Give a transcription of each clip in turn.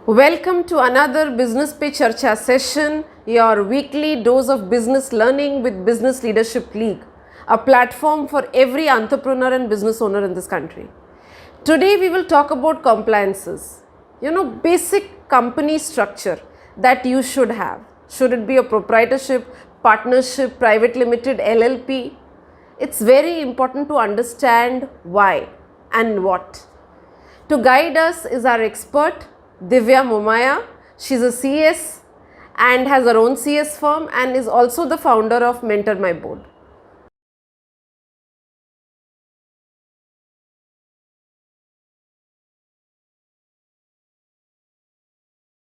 Welcome to another Business Pe Charcha session, your weekly dose of business learning with Business Leadership League, a platform for every entrepreneur and business owner in this country. Today we will talk about compliances, basic company structure that you should have. Should it be a proprietorship, partnership, private limited, LLP? It's very important to understand why and what. To guide us is our expert Divya Momaya. She's a CS and has her own CS firm and is also the founder of Mentor My Board.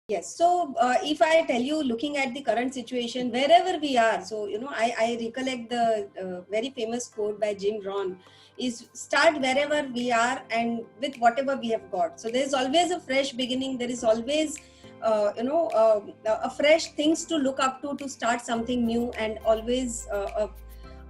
Yes. So, if I tell you, looking at the current situation, wherever we are, I recollect the very famous quote by Jim Rohn is start wherever we are and with whatever we have got. So, there is always a fresh beginning. There is always, a fresh things to look up to start something new, and always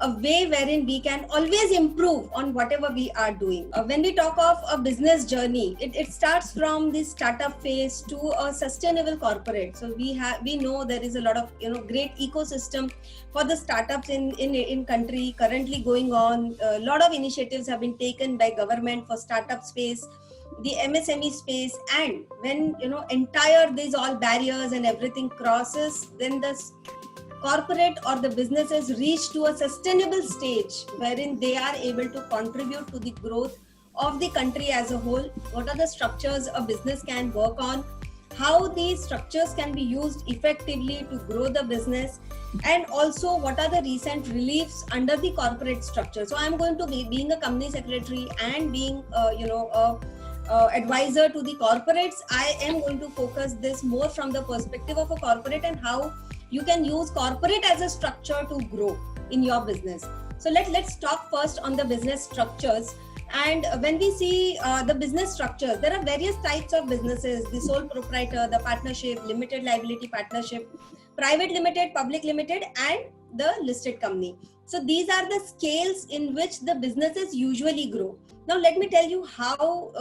a way wherein we can always improve on whatever we are doing. When we talk of a business journey, it starts from the startup phase to a sustainable corporate. So we know there is a lot of great ecosystem for the startups in country currently going on. A lot of initiatives have been taken by government for startup space, the MSME space, and when entire these all barriers and everything crosses, then the corporate or the businesses reach to a sustainable stage wherein they are able to contribute to the growth of the country as a whole. What are the structures a business can work on, how these structures can be used effectively to grow the business, and also what are the recent reliefs under the corporate structure. So I'm going to be being a company secretary and being advisor to the corporates. I am going to focus this more from the perspective of a corporate and how you can use corporate as a structure to grow in your business. So let's talk first on the business structures. And when we see the business structures, there are various types of businesses: the sole proprietor, the partnership, limited liability partnership, private limited, public limited, and the listed company. So these are the scales in which the businesses usually grow. Now let me tell you how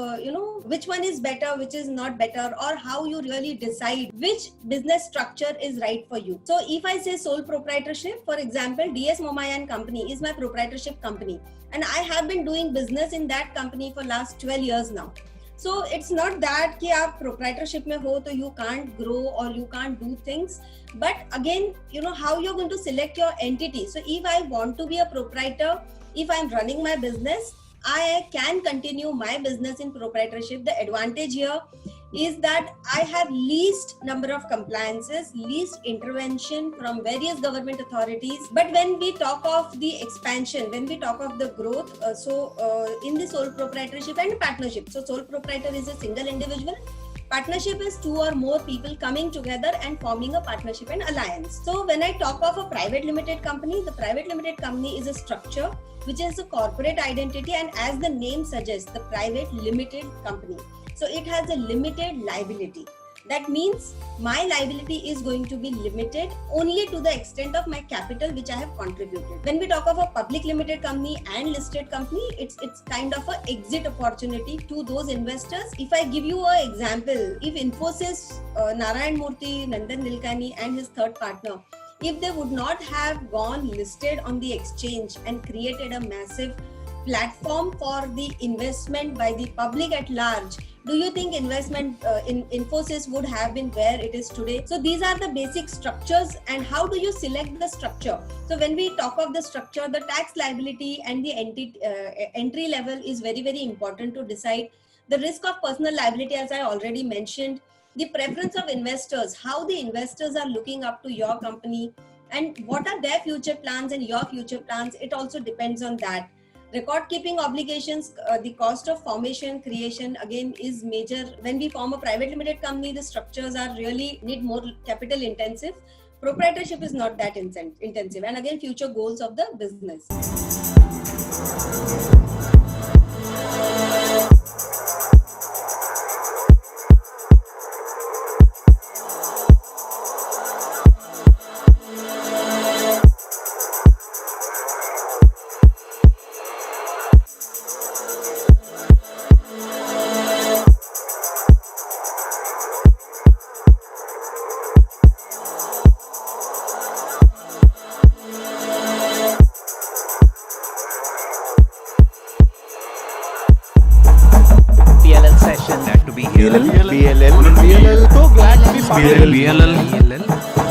which one is better, which is not better, or how you really decide which business structure is right for you. So if I say sole proprietorship, for example, DS Momaya and Company is my proprietorship company, and I have been doing business in that company for last 12 years now. So it's not that कि आप proprietorship में हो तो you can't grow or you can't do things, but again how you're going to select your entity. So if I want to be a proprietor, if I'm running my business, I can continue my business in proprietorship. The advantage here is that I have least number of compliances, least intervention from various government authorities. But when we talk of the expansion, when we talk of the growth, in the sole proprietorship and partnership, so sole proprietor is a single individual, partnership is two or more people coming together and forming a partnership and alliance. So when I talk of a private limited company, the private limited company is a structure which is a corporate identity, and as the name suggests, the private limited company. So it has a limited liability. That means my liability is going to be limited only to the extent of my capital which I have contributed. When we talk of a public limited company and listed company, it's kind of an exit opportunity to those investors. If I give you an example, if Infosys, Narayan Murthy, Nandan Nilekani and his third partner, if they would not have gone listed on the exchange and created a massive platform for the investment by the public at large, do you think investment in Infosys would have been where it is today? So these are the basic structures. And how do you select the structure? So when we talk of the structure, the tax liability and the entry level is very, very important to decide. The risk of personal liability, as I already mentioned, the preference of investors, how the investors are looking up to your company, and what are their future plans and your future plans, it also depends on that. Record keeping obligations, the cost of formation, creation again is major. When we form a private limited company, the structures are really need more capital intensive. Proprietorship is not that intensive. And again, future goals of the business. That to be here. BLL. So glad to be part of BLL.